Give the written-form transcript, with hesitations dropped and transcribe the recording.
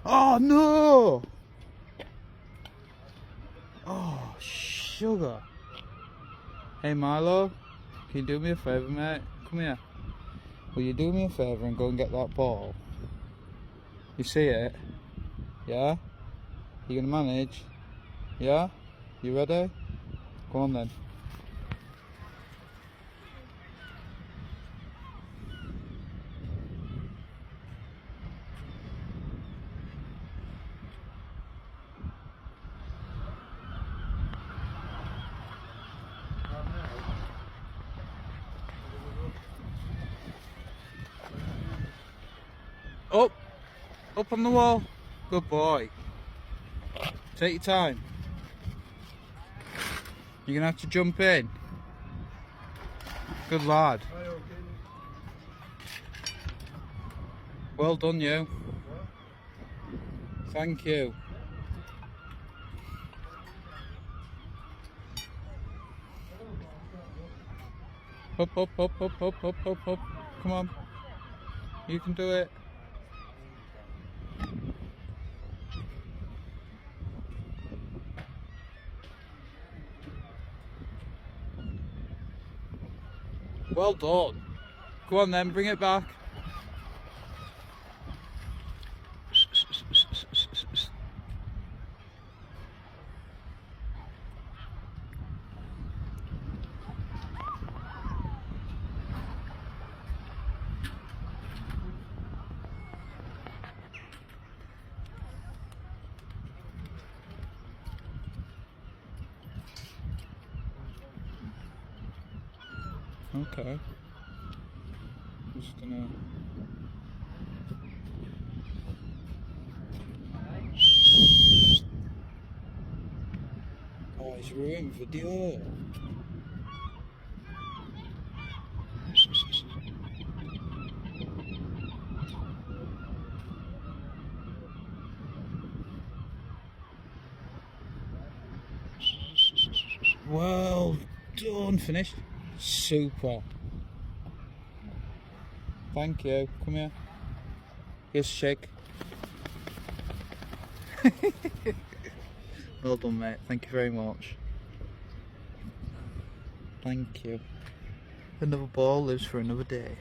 Oh no! Oh, sugar. Hey Milo, can you do me a favour, mate? Come here. Will you do me a favour and go and get that ball? You see it? Yeah? You gonna manage? Yeah? You ready? Go on then. Up! Up on the wall. Good boy. Take your time. You're gonna have to jump in. Good lad. Well done, you. Thank you. Up, up, up, up, up, up, up, up. Come on. You can do it. Well done. Go on then, bring it back. Okay. Just gonna. Oh, it's ruined video. Well done. Finished. Super. Thank you. Come here. Here's a shake. Well done, mate. Thank you very much. Thank you. Another ball lives for another day.